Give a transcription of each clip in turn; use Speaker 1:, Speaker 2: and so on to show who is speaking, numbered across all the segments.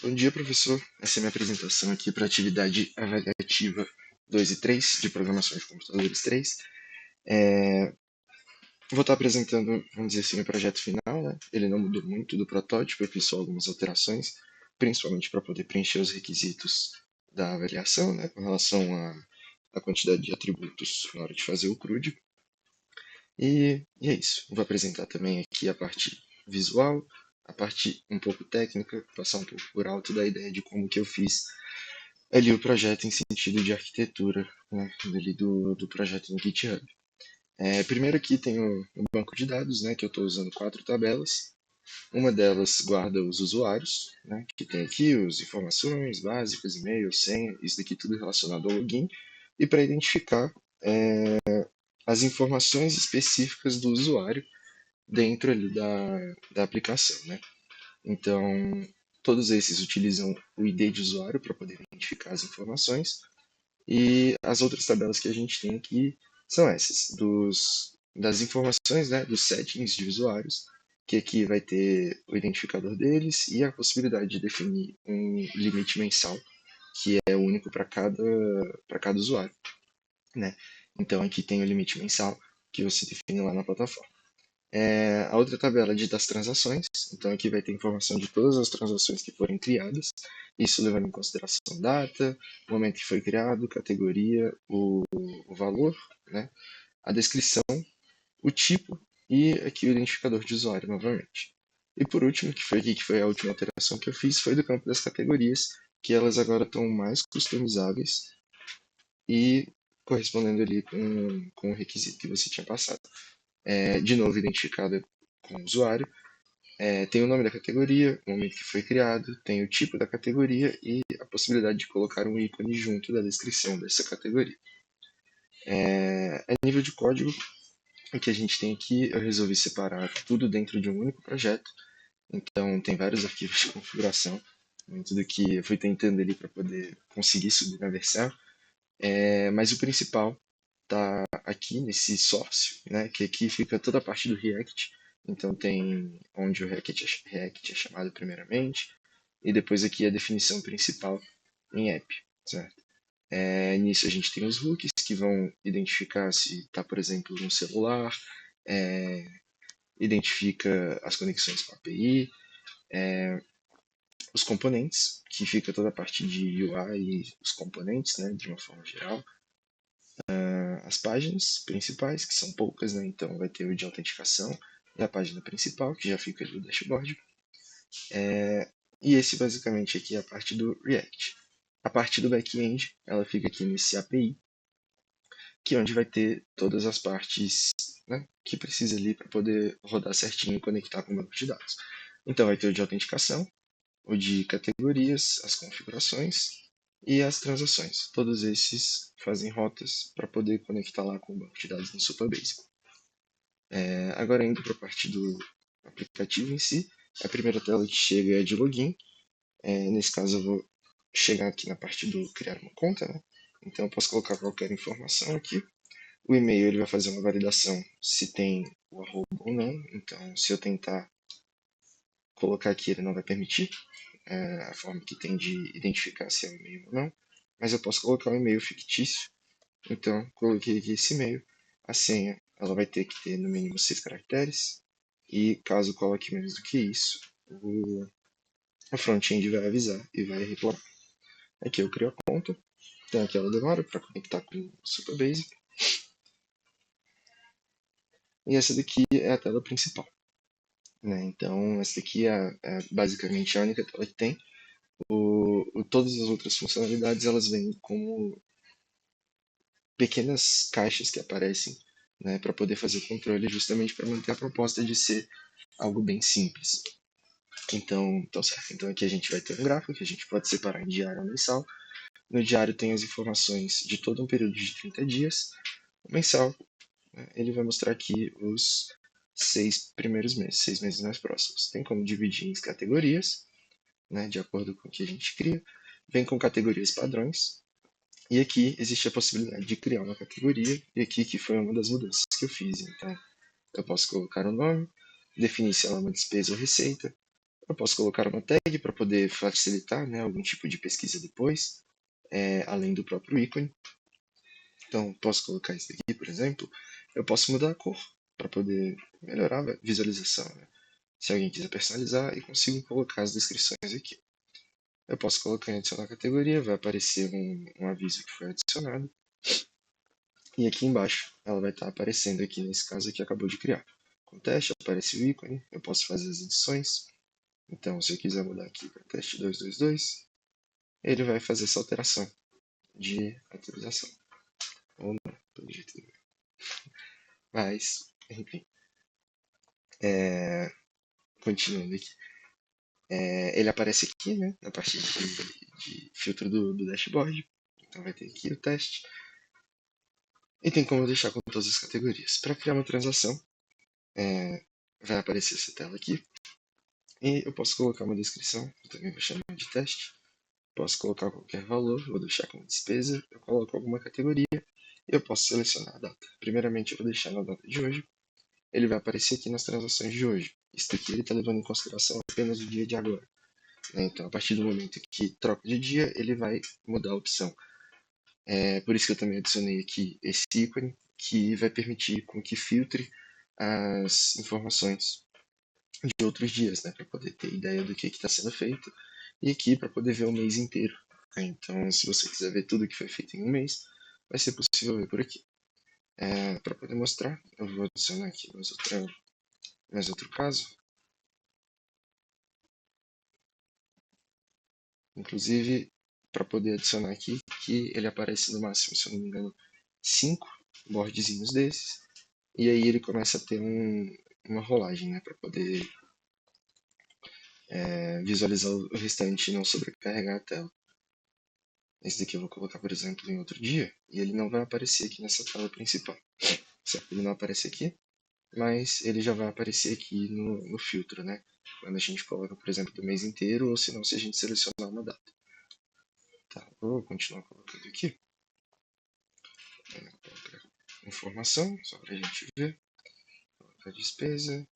Speaker 1: Bom dia, professor. Essa é a minha apresentação aqui para a atividade avaliativa 2 e 3 de Programação de Computadores 3. Vou estar apresentando, vamos dizer assim, o projeto final, né? Ele não mudou muito do protótipo, eu fiz só algumas alterações, principalmente para poder preencher os requisitos da avaliação, né? Com relação à quantidade de atributos na hora de fazer o CRUD. E é isso. Vou apresentar também aqui a parte visual, a parte um pouco técnica, passar um pouco por alto da ideia de como que eu fiz ali o projeto em sentido de arquitetura, né, ali do projeto no GitHub. Primeiro aqui tem o banco de dados, né, que eu estou usando 4 tabelas. Uma delas guarda os usuários, né, que tem aqui as informações básicas, e-mail, senha, isso daqui tudo relacionado ao login. E para identificar as informações específicas do usuário dentro ali da aplicação, né? Então, todos esses utilizam o ID de usuário para poder identificar as informações. E as outras tabelas que a gente tem aqui são essas, das informações, né, dos settings de usuários, que aqui vai ter o identificador deles e a possibilidade de definir um limite mensal, que é único para cada usuário, né? Então aqui tem o limite mensal que você define lá na plataforma. A outra tabela é das transações, então aqui vai ter informação de todas as transações que forem criadas, isso levando em consideração data, o momento que foi criado, categoria, o valor, né, a descrição, o tipo e aqui o identificador de usuário novamente. E por último, que foi a última alteração que eu fiz, foi do campo das categorias, que elas agora estão mais customizáveis e correspondendo ali com o requisito que você tinha passado. De novo, identificada com o usuário. Tem o nome da categoria, o momento que foi criado, tem o tipo da categoria e a possibilidade de colocar um ícone junto da descrição dessa categoria. A nível de código, o que a gente tem aqui, eu resolvi separar tudo dentro de um único projeto. Então, tem vários arquivos de configuração, muito do que eu fui tentando ali para poder conseguir subir na versão. Mas o principal está aqui nesse source, né, que aqui fica toda a parte do React. Então tem onde o React é chamado primeiramente, e depois aqui a definição principal em app, certo? Nisso a gente tem os hooks que vão identificar se está, por exemplo, no celular, é, identifica as conexões com a API, os componentes, que fica toda a parte de UI e os componentes, né, de uma forma geral, as páginas principais, que são poucas, né? Então vai ter o de autenticação e a página principal, que já fica ali no dashboard. E esse basicamente aqui é a parte do React. A parte do back-end, ela fica aqui nesse API, que é onde vai ter todas as partes, né, que precisa ali para poder rodar certinho e conectar com o banco de dados. Então vai ter o de autenticação, o de categorias, as configurações e as transações. Todos esses fazem rotas para poder conectar lá com o banco de dados no Supabase. Agora indo para a parte do aplicativo em si, a primeira tela que chega é de login. Nesse caso eu vou chegar aqui na parte do criar uma conta, né? Então eu posso colocar qualquer informação aqui. O e-mail ele vai fazer uma validação se tem o arroba ou não. Então se eu tentar colocar aqui ele não vai permitir a forma que tem de identificar se é um e-mail ou não. Mas eu posso colocar um e-mail fictício. Então coloquei aqui esse e-mail. A senha ela vai ter que ter no mínimo 6 caracteres. E caso coloque menos do que isso, a front-end vai avisar e vai reclamar. Aqui eu crio a conta, tem aquela demora para conectar com o Supabase. E essa daqui é a tela principal, né? Então essa daqui é basicamente a única tela que tem. Todas as outras funcionalidades elas vêm como pequenas caixas que aparecem, né, para poder fazer o controle, justamente para manter a proposta de ser algo bem simples. Então, certo. Então aqui a gente vai ter um gráfico que a gente pode separar em diário ou mensal. No diário tem as informações de todo um período de 30 dias. O mensal, né, ele vai mostrar aqui os 6 primeiros meses, 6 meses mais próximos. Tem como dividir em categorias, né, de acordo com o que a gente cria. Vem com categorias padrões. E aqui existe a possibilidade de criar uma categoria. E aqui que foi uma das mudanças que eu fiz. Então eu posso colocar o nome, definir se ela é uma despesa ou receita, Eu posso colocar uma tag para poder facilitar, né, algum tipo de pesquisa depois, além do próprio ícone. Então, posso colocar isso aqui, por exemplo. Eu posso mudar a cor para poder melhorar a visualização, né? Se alguém quiser personalizar, e consigo colocar as descrições aqui. Eu posso colocar em adicionar categoria, vai aparecer um aviso que foi adicionado. E aqui embaixo ela vai estar aparecendo aqui nesse caso que acabou de criar. Com teste aparece o ícone, eu posso fazer as edições. Então, se eu quiser mudar aqui para teste 222, ele vai fazer essa alteração de atualização. Ou não, pelo jeito. Mas, enfim, continuando aqui. Ele aparece aqui, né, na parte de filtro do dashboard. Então vai ter aqui o teste. E tem como deixar com todas as categorias. Para criar uma transação, vai aparecer essa tela aqui. E eu posso colocar uma descrição, eu também vou chamar de teste. Posso colocar qualquer valor, vou deixar como despesa. Eu coloco alguma categoria e eu posso selecionar a data. Primeiramente, eu vou deixar na data de hoje. Ele vai aparecer aqui nas transações de hoje. Isso aqui ele está levando em consideração apenas o dia de agora. Então, a partir do momento que troca de dia, ele vai mudar a opção. Por isso que eu também adicionei aqui esse ícone, que vai permitir com que filtre as informações de outros dias, né, para poder ter ideia do que está sendo feito, e aqui para poder ver o mês inteiro. Então, se você quiser ver tudo que foi feito em um mês, vai ser possível ver por aqui. Para poder mostrar, eu vou adicionar aqui mais outro caso. Inclusive, para poder adicionar aqui, que ele aparece no máximo, se eu não me engano, 5 bordzinhos desses. E aí ele começa a ter uma rolagem, né, para poder visualizar o restante e não sobrecarregar a tela. Esse daqui eu vou colocar, por exemplo, em outro dia, e ele não vai aparecer aqui nessa tela principal. Certo? Ele não aparece aqui, mas ele já vai aparecer aqui no filtro, né? Quando a gente coloca, por exemplo, do mês inteiro, ou se não, se a gente selecionar uma data. Tá, vou continuar colocando aqui. Informação, só para a gente ver. Colocar despesa.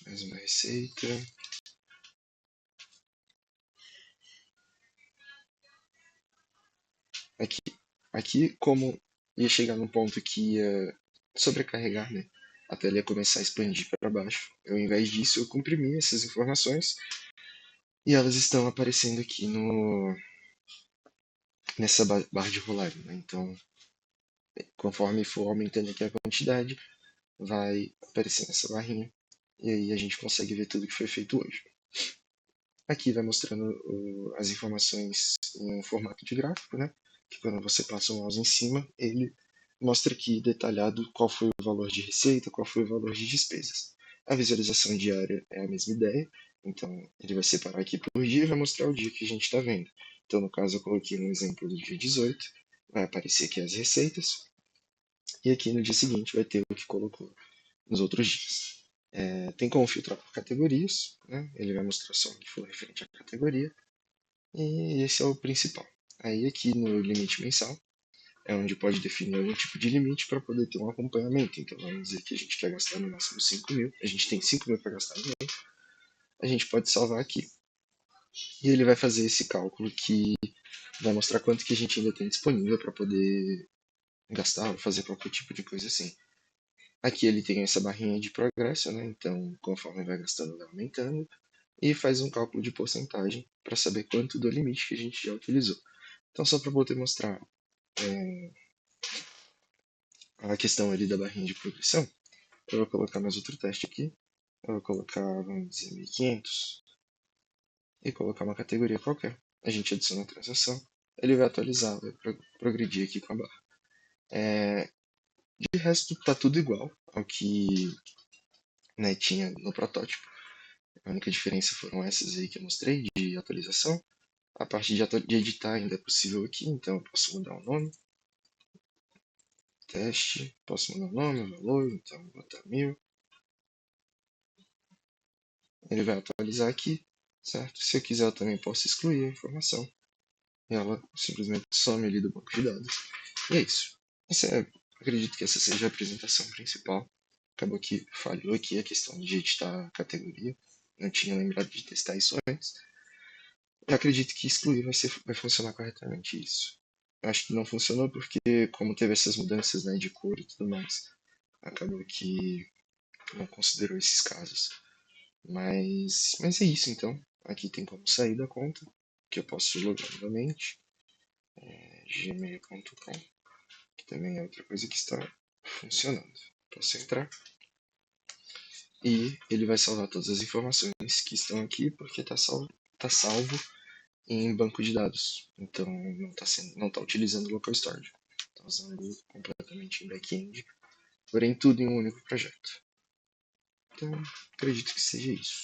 Speaker 1: Mais uma receita. Aqui, como ia chegar num ponto que ia sobrecarregar, né? A tela ia começar a expandir para baixo. Ao invés disso, eu comprimi essas informações e elas estão aparecendo aqui nessa barra de rolagem. Né? Então, conforme for aumentando aqui a quantidade, vai aparecendo essa barrinha e aí a gente consegue ver tudo que foi feito hoje. Aqui vai mostrando as informações em um formato de gráfico, né? Que quando você passa o mouse em cima, ele mostra aqui detalhado qual foi o valor de receita, qual foi o valor de despesas. A visualização diária é a mesma ideia, então ele vai separar aqui por dia e vai mostrar o dia que a gente está vendo. Então, no caso, eu coloquei um exemplo do dia 18, vai aparecer aqui as receitas, e aqui no dia seguinte vai ter o que colocou nos outros dias. Tem como filtrar por categorias, né? Ele vai mostrar só o que for referente à categoria, e esse é o principal. Aí aqui no limite mensal, é onde pode definir algum tipo de limite para poder ter um acompanhamento. Então vamos dizer que a gente quer gastar no máximo 5 mil, a gente tem 5 mil para gastar no mês, a gente pode salvar aqui. E ele vai fazer esse cálculo que vai mostrar quanto que a gente ainda tem disponível para poder gastar ou fazer qualquer tipo de coisa assim. Aqui ele tem essa barrinha de progresso, né? Então conforme vai gastando vai aumentando e faz um cálculo de porcentagem para saber quanto do limite que a gente já utilizou. Então só para poder mostrar a questão ali da barrinha de progressão, eu vou colocar mais outro teste aqui. Eu vou colocar, vamos dizer, 1500 e colocar uma categoria qualquer. A gente adiciona a transação, ele vai atualizar, vai progredir aqui com a barra. De resto, tá tudo igual ao que, né, tinha no protótipo. A única diferença foram essas aí que eu mostrei de atualização. A parte de editar ainda é possível aqui, então eu posso mudar o nome. Teste, posso mudar o nome, o valor, então vou botar 1000. Ele vai atualizar aqui, certo? Se eu quiser, eu também posso excluir a informação. E ela simplesmente some ali do banco de dados. E é isso. Acredito que essa seja a apresentação principal acabou que falhou aqui a questão de editar a categoria. Não tinha lembrado de testar isso antes. Eu acredito que excluir vai funcionar corretamente isso. Eu acho que não funcionou porque, como teve essas mudanças, né, de cor e tudo mais, acabou que não considerou esses casos. Mas é isso então. Aqui tem como sair da conta, que eu posso logar novamente. Gmail.com, que também é outra coisa que está funcionando. Posso entrar e ele vai salvar todas as informações que estão aqui, porque tá salvo em banco de dados. Então não está utilizando o local storage. Está usando completamente em back-end, porém tudo em um único projeto. Então acredito que seja isso.